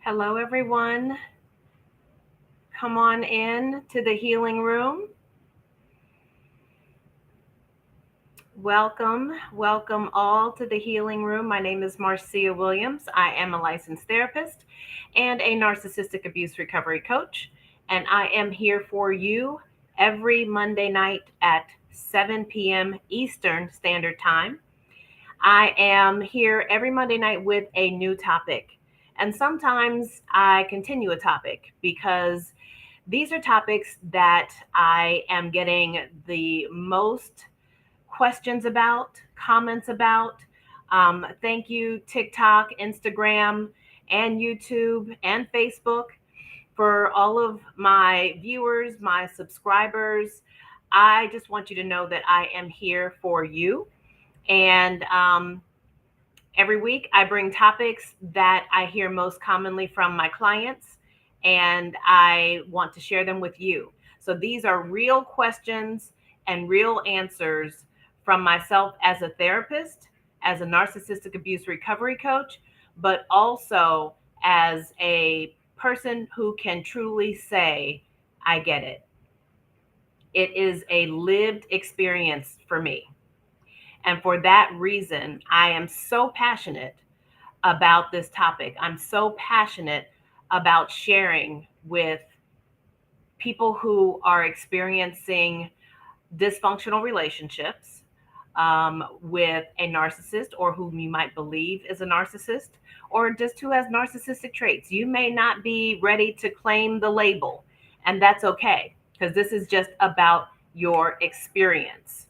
Hello, everyone. Come on in to the healing room. Welcome all to the healing room. My name is Marcia Williams. I am a licensed therapist and a narcissistic abuse recovery coach. And I am here for you every Monday night at 7 p.m. Eastern Standard Time. I am here every Monday night with a new topic. And sometimes I continue a topic because these are topics that I am getting the most questions about, comments about. Thank you, TikTok, Instagram, and YouTube and Facebook for all of my viewers, my subscribers. I just want you to know that I am here for you. And every week, I bring topics that I hear most commonly from my clients, and I want to share them with you. So these are real questions and real answers from myself as a therapist, as a narcissistic abuse recovery coach, but also as a person who can truly say, I get it. It is a lived experience for me. And for that reason, I am so passionate about this topic. I'm so passionate about sharing with people who are experiencing dysfunctional relationships with a narcissist, or whom you might believe is a narcissist, or just who has narcissistic traits. You may not be ready to claim the label, and that's okay, because this is just about your experience.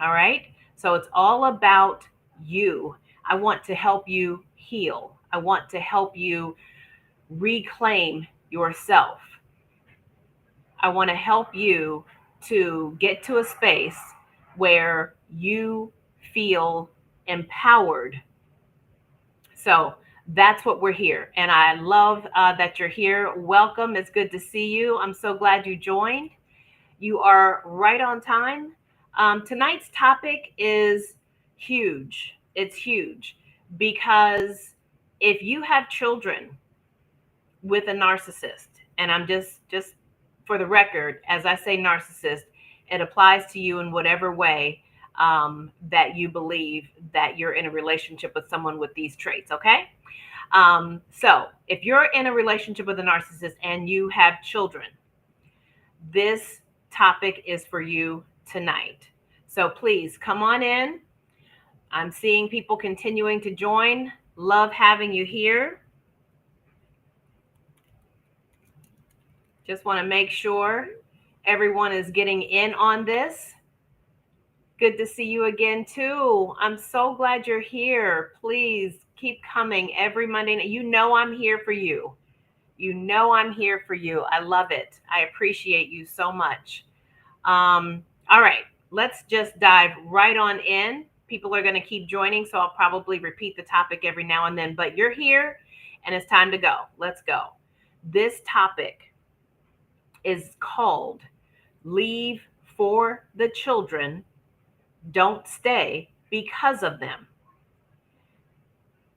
All right. So it's all about you. I want to help you heal. I want to help you reclaim yourself. I want to help you to get to a space where you feel empowered. So that's what we're here. And I love that you're here. Welcome. It's good to see you. I'm so glad you joined. You are right on time. Tonight's topic is huge. It's huge because if you have children with a narcissist, and I'm just for the record, as I say narcissist, it applies to you in whatever way that you believe that you're in a relationship with someone with these traits, okay? So if you're in a relationship with a narcissist and you have children, this topic is for you tonight. So please come on in. I'm seeing people continuing to join. Love having you here. Just want to make sure everyone is getting in on this. Good to see you again, too. I'm so glad you're here. Please keep coming every Monday night. You know I'm here for you. You know I'm here for you. I love it. I appreciate you so much. All right, let's just dive right on in. People are going to keep joining, so I'll probably repeat the topic every now and then, but you're here and it's time to go. Let's go. This topic is called Leave for the Children, Don't Stay Because of Them.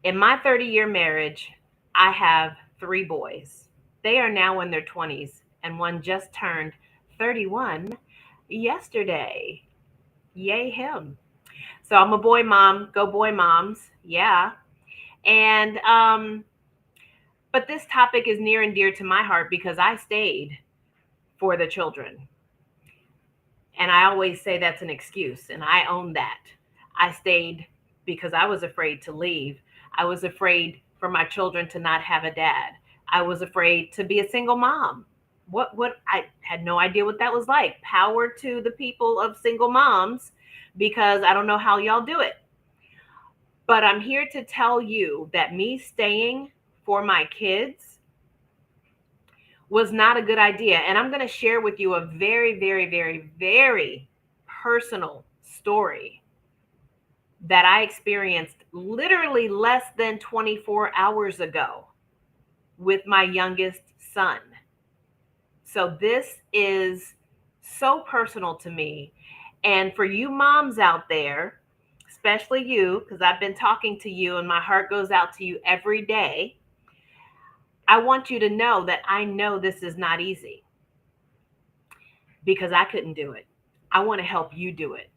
In my 30-year marriage, I have 3 boys. They are now in their 20s, and one just turned 31 yesterday. Yay him. So I'm a boy mom. Go boy moms. Yeah. And but this topic is near and dear to my heart because I stayed for the children. And I always say that's an excuse, and I own that. I stayed because I was afraid to leave. I was afraid for my children to not have a dad. I was afraid to be a single mom. What I had no idea what that was like. Power to the people of single moms, because I don't know how y'all do it. But I'm here to tell you that me staying for my kids was not a good idea. And I'm going to share with you a very, very, very, very personal story that I experienced literally less than 24 hours ago with my youngest son. So this is so personal to me. And for you moms out there, especially you, because I've been talking to you and my heart goes out to you every day. I want you to know that I know this is not easy because I couldn't do it. I want to help you do it.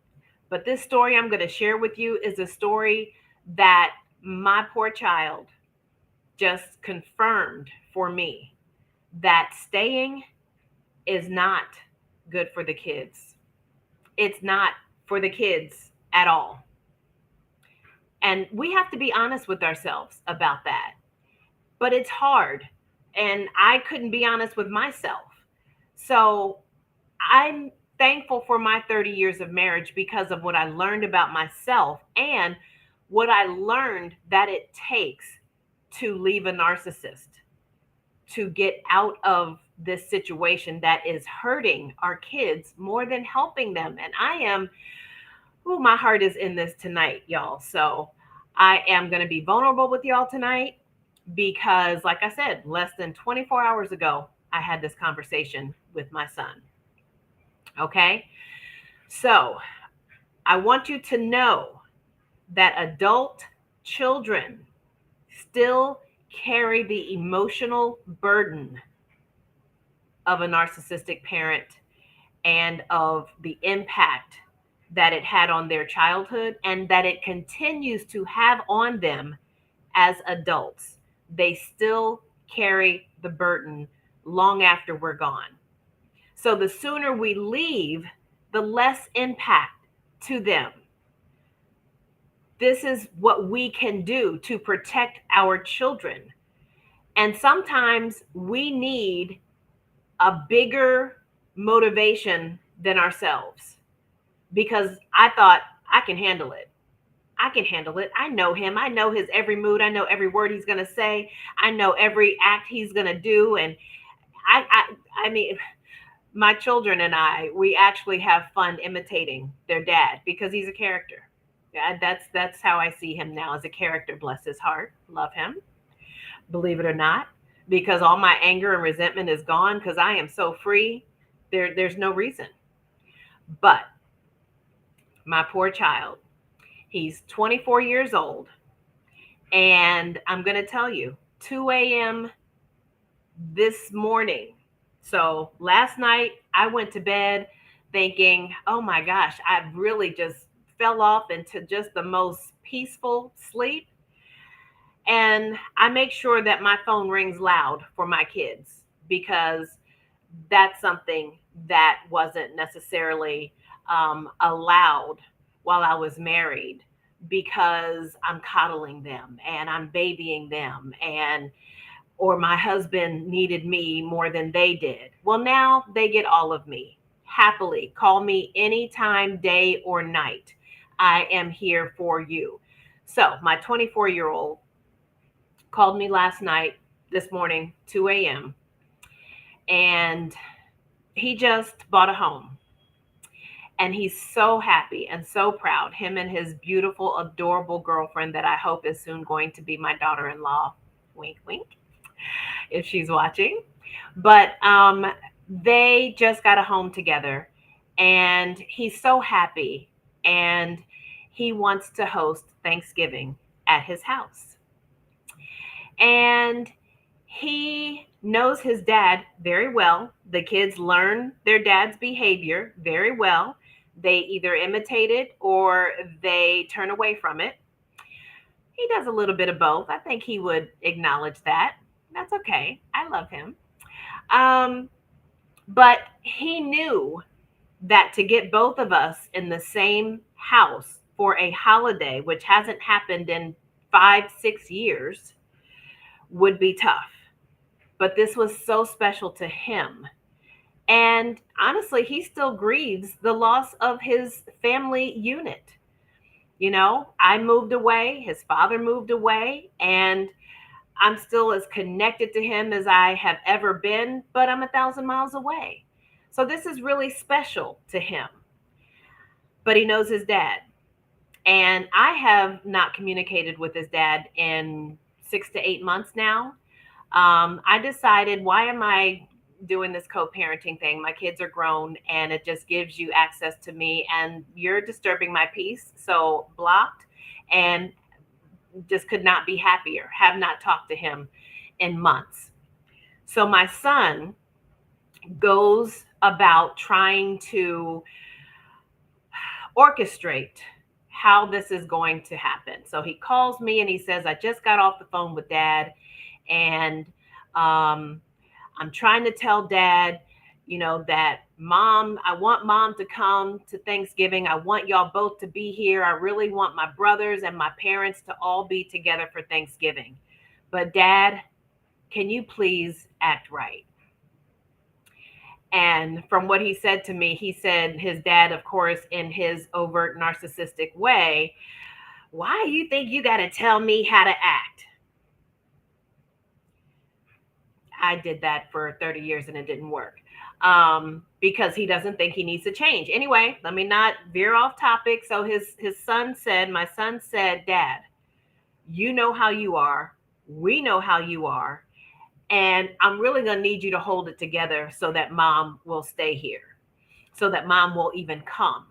But this story I'm going to share with you is a story that my poor child just confirmed for me that staying is not good for the kids. It's not for the kids at all. And we have to be honest with ourselves about that. But it's hard. And I couldn't be honest with myself. So I'm thankful for my 30 years of marriage because of what I learned about myself and what I learned that it takes to leave a narcissist, to get out of this situation that is hurting our kids more than helping them. And I am, oh, my heart is in this tonight, y'all. So I am going to be vulnerable with y'all tonight because, like I said, less than 24 hours ago, I had this conversation with my son. Okay. So I want you to know that adult children still carry the emotional burden of a narcissistic parent and of the impact that it had on their childhood and that it continues to have on them as adults. They still carry the burden long after we're gone. So the sooner we leave, the less impact to them. This is what we can do to protect our children. And sometimes we need a bigger motivation than ourselves because I thought I can handle it. I can handle it. I know him. I know his every mood. I know every word he's going to say. I know every act he's going to do. And I mean, my children and I, we actually have fun imitating their dad because he's a character. Yeah, that's how I see him now, as a character. Bless his heart. Love him. Believe it or not, because all my anger and resentment is gone because I am so free. There's no reason. But my poor child, he's 24 years old. And I'm going to tell you, 2 a.m. this morning. So last night I went to bed thinking, oh my gosh, I really just fell off into just the most peaceful sleep. And I make sure that my phone rings loud for my kids because that's something that wasn't necessarily allowed while I was married, because I'm coddling them and I'm babying them, and or my husband needed me more than they did. Well, now they get all of me. Happily, call me anytime, day or night. I am here for you. So my 24-year-old called me this morning, 2 a.m., and he just bought a home. And he's so happy and so proud, him and his beautiful, adorable girlfriend that I hope is soon going to be my daughter-in-law. Wink, wink, if she's watching. But they just got a home together, and he's so happy, and he wants to host Thanksgiving at his house. And he knows his dad very well. The kids learn their dad's behavior very well. They either imitate it or they turn away from it. He does a little bit of both. I think he would acknowledge that. That's okay. I love him. But he knew that to get both of us in the same house for a holiday, which hasn't happened in 5-6 years, would be tough. But this was so special to him. And honestly, he still grieves the loss of his family unit. You know, I moved away, his father moved away, and I'm still as connected to him as I have ever been, but I'm 1,000 miles away. So this is really special to him. But he knows his dad. And I have not communicated with his dad in 6 to 8 months now. I decided, why am I doing this co-parenting thing? My kids are grown and it just gives you access to me, and you're disturbing my peace. So blocked, and just could not be happier. Have not talked to him in months. So my son goes about trying to orchestrate how this is going to happen. So he calls me and he says, I just got off the phone with dad, and um, I'm trying to tell dad, that I want mom to come to Thanksgiving. I want y'all both to be here. I really want my brothers and my parents to all be together for Thanksgiving. But dad, can you please act right? And from what he said to me, he said his dad, of course, in his overt narcissistic way, why you think you got to tell me how to act? I did that for 30 years and it didn't work, because he doesn't think he needs to change. Anyway, let me not veer off topic. So my son said, Dad, you know how you are. We know how you are. And I'm really going to need you to hold it together so that mom will stay here, so that mom will even come.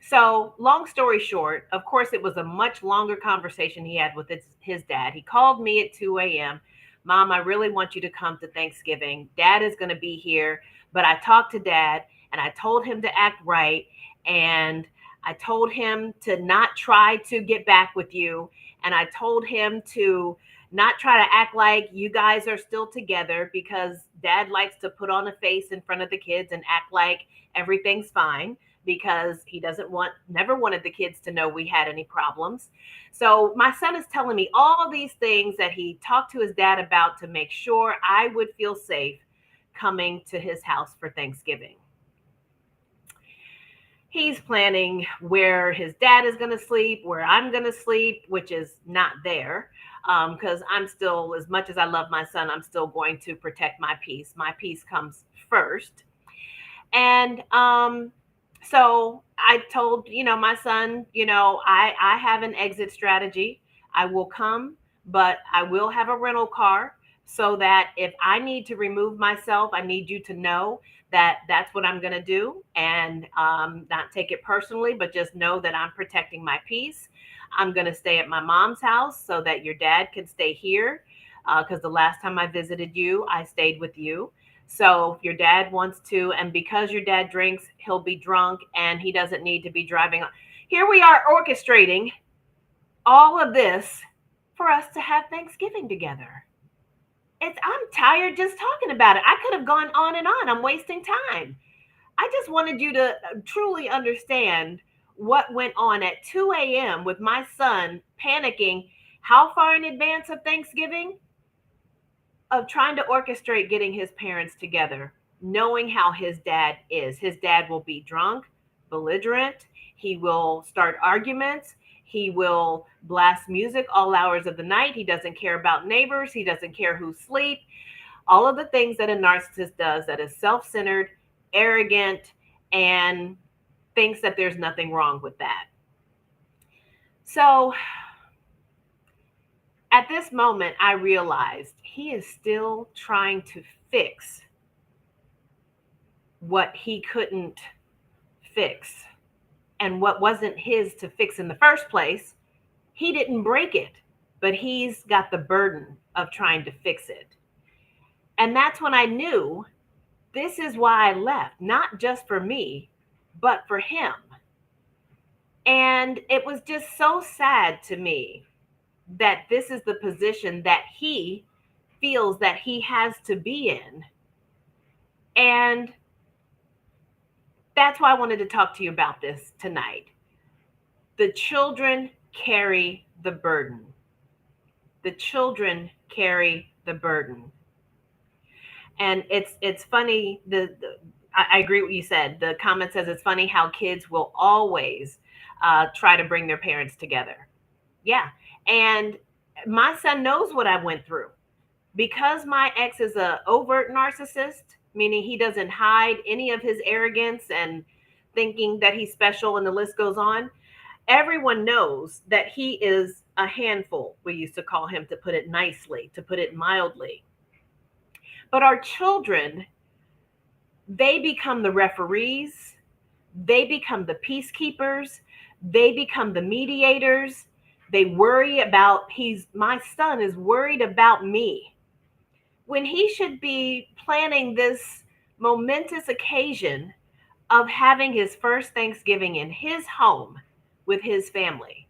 So long story short, of course, it was a much longer conversation he had with his dad. He called me at 2 a.m. Mom, I really want you to come to Thanksgiving. Dad is going to be here. But I talked to dad and I told him to act right. And I told him to not try to get back with you. And I told him to not try to act like you guys are still together, because dad likes to put on a face in front of the kids and act like everything's fine, because he never wanted the kids to know we had any problems. So my son is telling me all these things that he talked to his dad about to make sure I would feel safe coming to his house for Thanksgiving. He's planning where his dad is going to sleep, where I'm going to sleep, which is not there. Because I'm still, as much as I love my son, I'm still going to protect my peace. My peace comes first. And so I told, my son, I have an exit strategy. I will come, but I will have a rental car, so that if I need to remove myself, I need you to know that that's what I'm going to do, and not take it personally, but just know that I'm protecting my peace. I'm going to stay at my mom's house so that your dad can stay here, because the last time I visited you, I stayed with you. So if your dad wants to, and because your dad drinks, he'll be drunk and he doesn't need to be driving. Here we are orchestrating all of this for us to have Thanksgiving together. I'm tired just talking about it. I could have gone on and on. I'm wasting time. I just wanted you to truly understand what went on at 2 a.m. with my son panicking how far in advance of Thanksgiving, of trying to orchestrate getting his parents together, knowing how his dad is. His dad will be drunk, belligerent. He will start arguments. He will blast music all hours of the night. He doesn't care about neighbors. He doesn't care who's asleep. All of the things that a narcissist does, that is self-centered, arrogant, and thinks that there's nothing wrong with that. So at this moment, I realized he is still trying to fix what he couldn't fix, and what wasn't his to fix in the first place. He didn't break it, but he's got the burden of trying to fix it. And that's when I knew this is why I left, not just for me, but for him. And it was just so sad to me that this is the position that he feels that he has to be in. And that's why I wanted to talk to you about this tonight. The children carry the burden. The children carry the burden. And it's funny, I agree with what you said. The comment says it's funny how kids will always try to bring their parents together. Yeah. And my son knows what I went through. Because my ex is a overt narcissist, meaning he doesn't hide any of his arrogance and thinking that he's special, and the list goes on. Everyone knows that he is a handful. We used to call him, to put it nicely, to put it mildly. But our children, they become the referees, they become the peacekeepers, they become the mediators. They worry about, my son is worried about me. when he should be planning this momentous occasion of having his first Thanksgiving in his home with his family.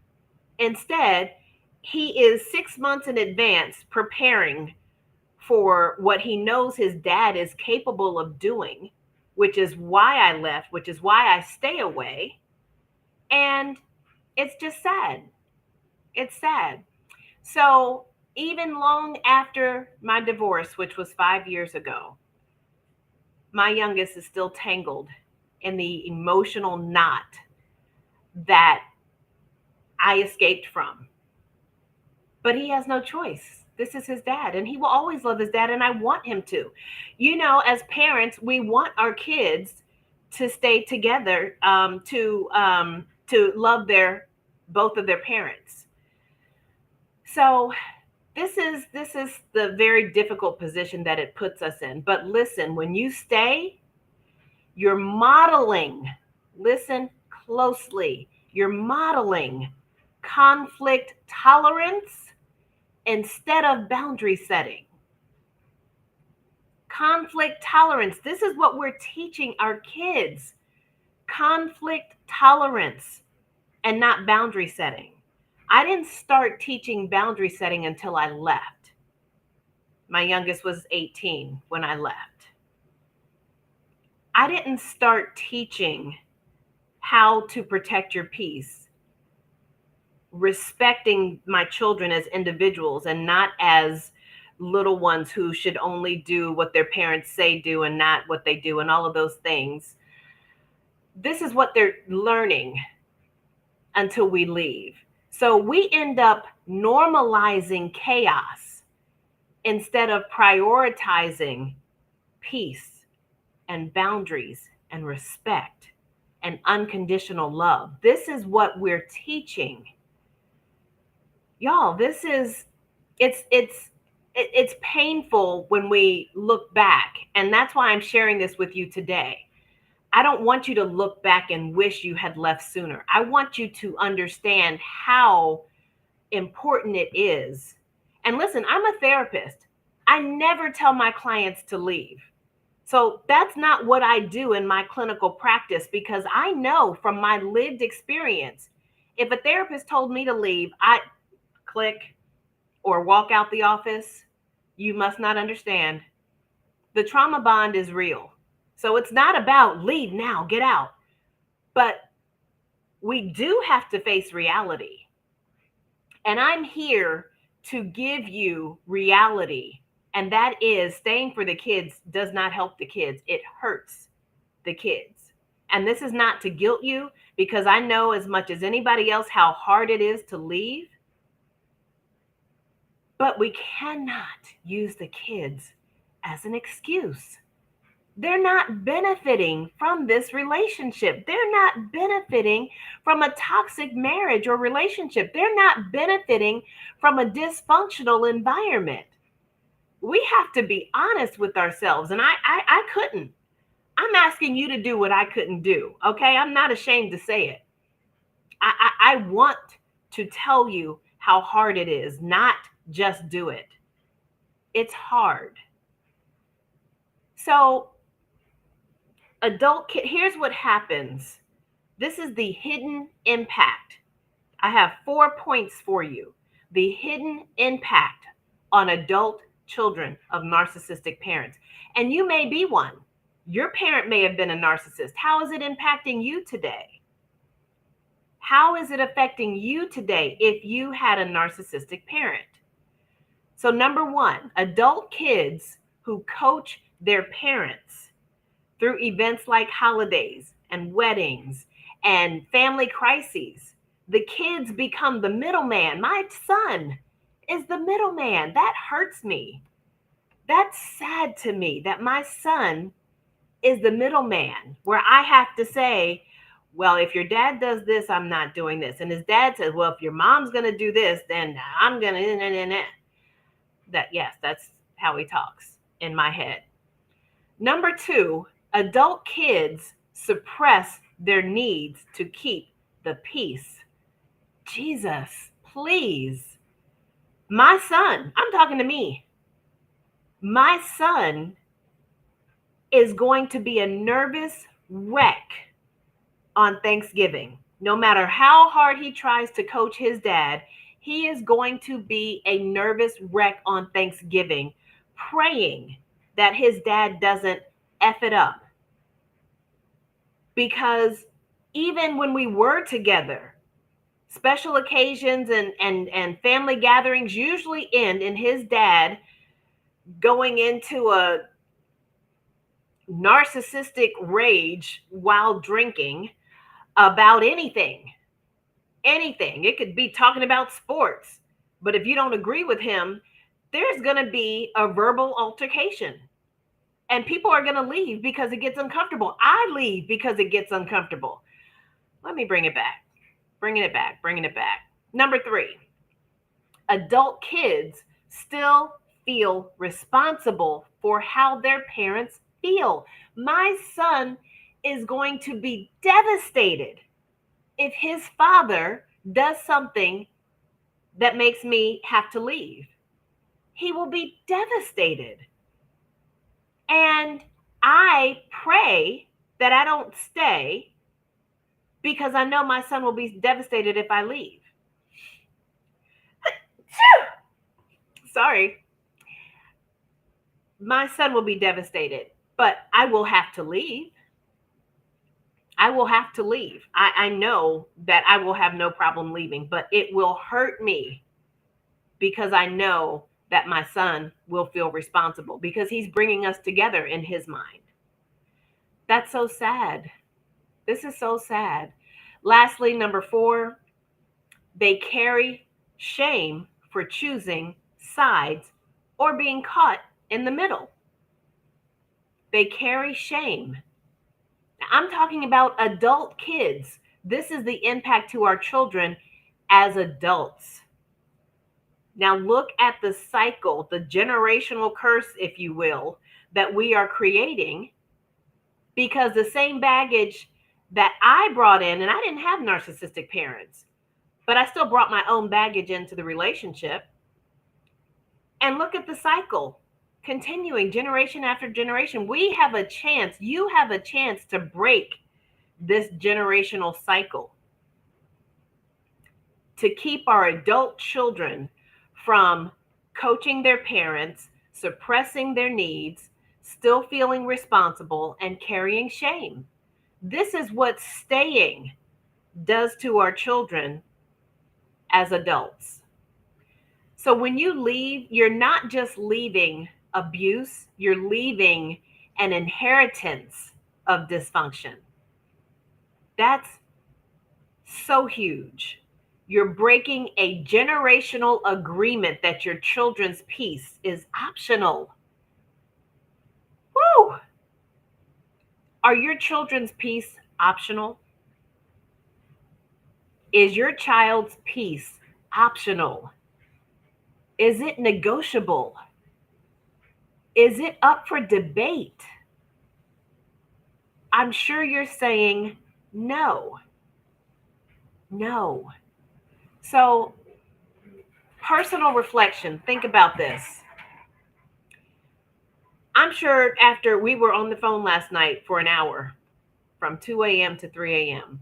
Instead, he is 6 months in advance preparing for what he knows his dad is capable of doing, which is why I left, which is why I stay away. And it's just sad. It's sad. So, even long after my divorce, which was 5 years ago, my youngest is still tangled in the emotional knot that I escaped from. But he has no choice. This is his dad, and he will always love his dad, and I want him to. You know, as parents, we want our kids to stay together, to love their both of their parents. So this is the very difficult position that it puts us in. But listen, when you stay, you're modeling. Listen closely. You're modeling conflict tolerance instead of boundary setting. Conflict tolerance. This is what we're teaching our kids. Conflict tolerance and not boundary setting. I didn't start teaching boundary setting until I left. My youngest was 18 when I left. I didn't start teaching how to protect your peace, respecting my children as individuals and not as little ones who should only do what their parents say do and not what they do and all of those things. This is what they're learning until we leave. So we end up normalizing chaos instead of prioritizing peace and boundaries and respect and unconditional love. This is what we're teaching. Y'all, it's painful when we look back, and that's why I'm sharing this with you today. I don't want you to look back and wish you had left sooner. I want you to understand how important it is. And listen, I'm a therapist. I never tell my clients to leave. So that's not what I do in my clinical practice, because I know from my lived experience, if a therapist told me to leave, I click or walk out the office. You must not understand. The trauma bond is real. So it's not about leave now, get out. But we do have to face reality. And I'm here to give you reality. And that is, staying for the kids does not help the kids. It hurts the kids. And this is not to guilt you, because I know as much as anybody else how hard it is to leave. But we cannot use the kids as an excuse. They're not benefiting from this relationship. They're not benefiting from a toxic marriage or relationship. They're not benefiting from a dysfunctional environment. We have to be honest with ourselves. And I couldn't. I'm asking you to do what I couldn't do. Okay. I'm not ashamed to say it. I want to tell you how hard it is, not just do it. It's hard. So here's what happens. This is the hidden impact. I have 4 points for you. The hidden impact on adult children of narcissistic parents. And you may be one. Your parent may have been a narcissist. How is it impacting you today? How is it affecting you today if you had a narcissistic parent? So number one, adult kids who coach their parents through events like holidays and weddings and family crises. The kids become the middleman. My son is the middleman. That hurts me. That's sad to me that my son is the middleman, where I have to say, well, if your dad does this, I'm not doing this. And his dad says, well, if your mom's going to do this, then I'm going to. Yes, that's how he talks in my head. Number two, adult kids suppress their needs to keep the peace. Jesus, please. My son, I'm talking to me. My son is going to be a nervous wreck on Thanksgiving. No matter how hard he tries to coach his dad, he is going to be a nervous wreck on Thanksgiving, praying that his dad doesn't F it up. Because even when we were together, special occasions and family gatherings usually end in his dad going into a narcissistic rage while drinking about anything. Anything. It could be talking about sports. But if you don't agree with him, there's going to be a verbal altercation. And people are going to leave because it gets uncomfortable. I leave because it gets uncomfortable. Let me bring it back. Bringing it back. Number 3, adult kids still feel responsible for how their parents feel. My son is going to be devastated if his father does something that makes me have to leave. He will be devastated. And I pray that I don't stay because I know my son will be devastated if I leave. Sorry. My son will be devastated, but I will have to leave. I will have to leave. I know that I will have no problem leaving, but it will hurt me because I know that my son will feel responsible because he's bringing us together in his mind. That's so sad. This is so sad. Lastly, number 4, they carry shame for choosing sides or being caught in the middle. They carry shame. I'm talking about adult kids. This is the impact to our children as adults. Now look at the cycle, the generational curse, if you will, that we are creating, because the same baggage that I brought in, and I didn't have narcissistic parents, but I still brought my own baggage into the relationship. And look at the cycle continuing generation after generation. We have a chance, you have a chance to break this generational cycle, to keep our adult children from coaching their parents, suppressing their needs, still feeling responsible, and carrying shame. This is what staying does to our children as adults. So when you leave, you're not just leaving abuse, you're leaving an inheritance of dysfunction. That's so huge. You're breaking a generational agreement that your children's peace is optional. Woo! Are your children's peace optional? Is your child's peace optional? Is it negotiable? Is it up for debate? I'm sure you're saying no. No. So, personal reflection. Think about this. I'm sure after we were on the phone last night for an hour, from 2 a.m. to 3 a.m.,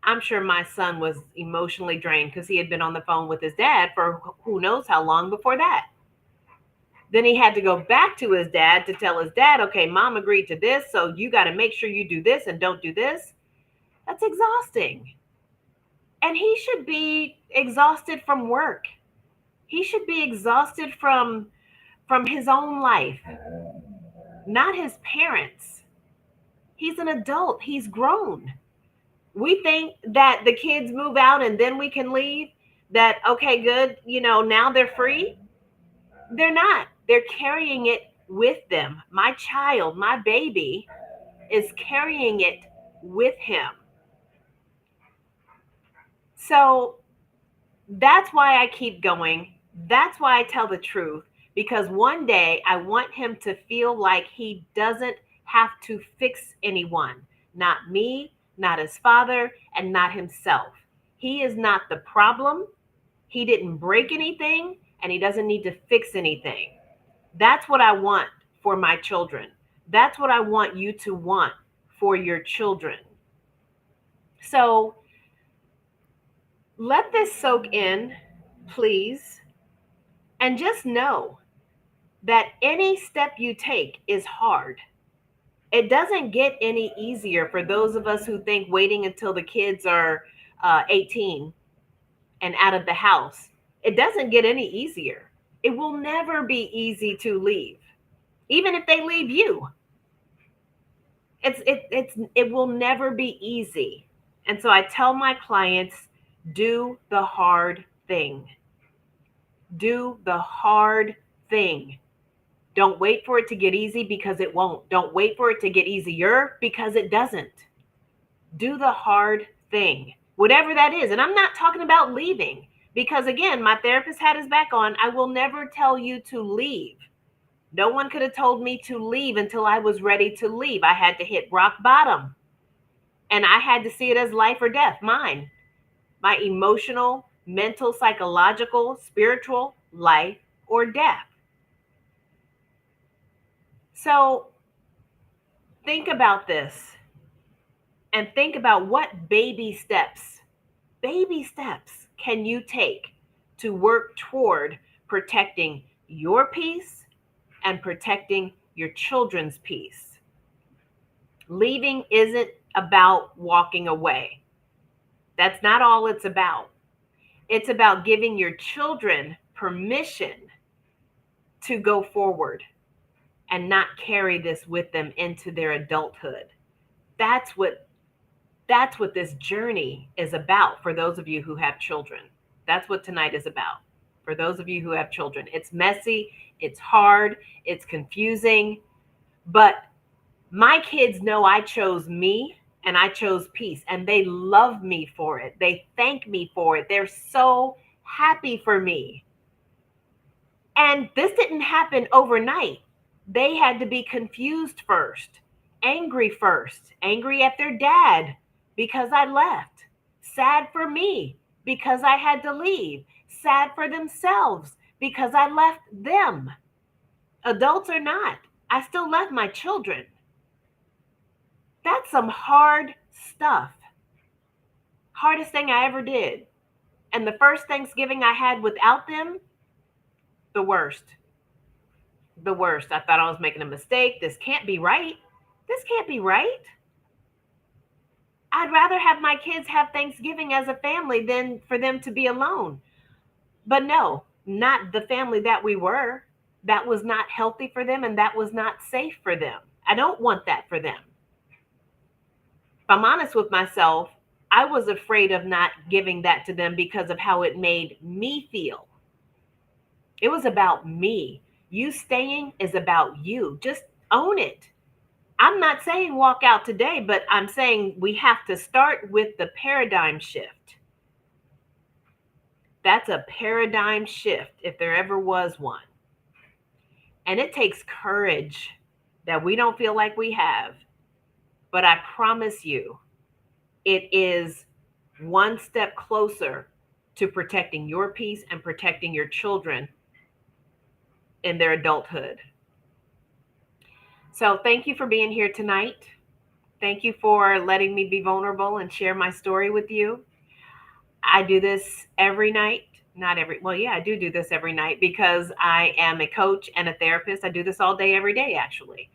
I'm sure my son was emotionally drained because he had been on the phone with his dad for who knows how long before that. Then he had to go back to his dad to tell his dad, okay, mom agreed to this, so you got to make sure you do this and don't do this. That's exhausting. And he should be exhausted from work. He should be exhausted from his own life, not his parents. He's an adult. He's grown. We think that the kids move out and then we can leave, that, okay, good, now they're free. They're not. They're carrying it with them. My child, my baby, is carrying it with him. So that's why I keep going. That's why I tell the truth, because one day I want him to feel like he doesn't have to fix anyone, not me, not his father, and not himself. He is not the problem. He didn't break anything, and he doesn't need to fix anything. That's what I want for my children. That's what I want you to want for your children. So let this soak in, please, and just know that any step you take is hard. It doesn't get any easier for those of us who think waiting until the kids are 18 and out of the house. It doesn't get any easier. It will never be easy to leave, even if they leave you. It will never be easy. And so I tell my clients, do the hard thing. Do the hard thing. Don't wait for it to get easy, because it won't. Don't wait for it to get easier, because it doesn't. Do the hard thing, whatever that is. And I'm not talking about leaving, because again, my therapist had his back on. I will never tell you to leave. No one could have told me to leave until I was ready to leave. I had to hit rock bottom, and I had to see it as life or death. My emotional, mental, psychological, spiritual life or death. So think about this, and think about what baby steps can you take to work toward protecting your peace and protecting your children's peace. Leaving isn't about walking away. That's not all it's about. It's about giving your children permission to go forward and not carry this with them into their adulthood. That's what this journey is about for those of you who have children. That's what tonight is about. For those of you who have children, it's messy, it's hard, it's confusing, but my kids know I chose me and I chose peace, and they love me for it. They thank me for it. They're so happy for me. And this didn't happen overnight. They had to be confused first, angry at their dad because I left, sad for me because I had to leave, sad for themselves because I left them. Adults or not, I still left my children. That's some hard stuff. Hardest thing I ever did. And the first Thanksgiving I had without them, the worst. The worst. I thought I was making a mistake. This can't be right. This can't be right. I'd rather have my kids have Thanksgiving as a family than for them to be alone. But no, not the family that we were. That was not healthy for them, and that was not safe for them. I don't want that for them. If I'm honest with myself, I was afraid of not giving that to them because of how it made me feel. It was about me. You staying is about you. Just own it. I'm not saying walk out today, but I'm saying we have to start with the paradigm shift. That's a paradigm shift if there ever was one. And it takes courage that we don't feel like we have. But I promise you, it is one step closer to protecting your peace and protecting your children in their adulthood. So thank you for being here tonight. Thank you for letting me be vulnerable and share my story with you. I do this every night. I do this every night because I am a coach and a therapist. I do this all day, every day, actually.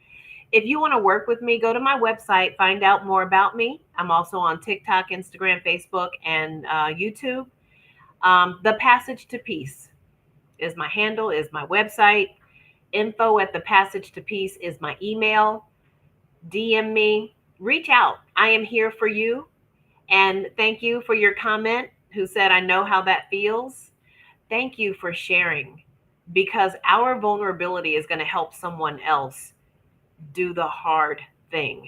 If you want to work with me, go to my website, find out more about me. I'm also on TikTok, Instagram, Facebook, and YouTube. The Passage to Peace is my handle, is my website. Info at the Passage to Peace is my email. DM me, reach out. I am here for you. And thank you for your comment who said, I know how that feels. Thank you for sharing, because our vulnerability is going to help someone else do the hard thing.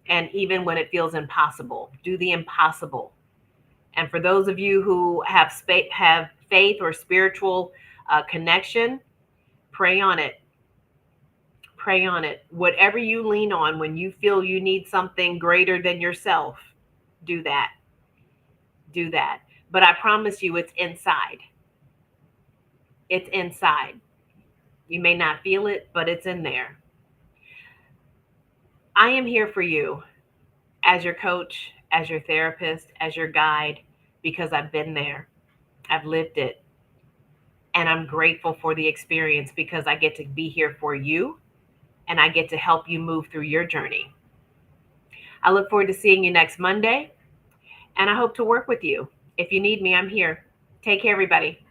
And even when it feels impossible, do the impossible. And for those of you who have faith or spiritual connection, pray on it. Pray on it. Whatever you lean on when you feel you need something greater than yourself, do that. Do that. But I promise you, it's inside. It's inside. You may not feel it, but it's in there. I am here for you as your coach, as your therapist, as your guide, because I've been there. I've lived it. And I'm grateful for the experience because I get to be here for you and I get to help you move through your journey. I look forward to seeing you next Monday and I hope to work with you. If you need me, I'm here. Take care, everybody.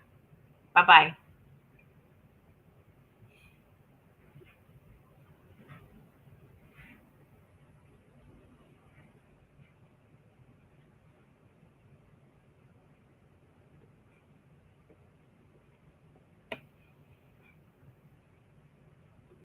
Bye bye.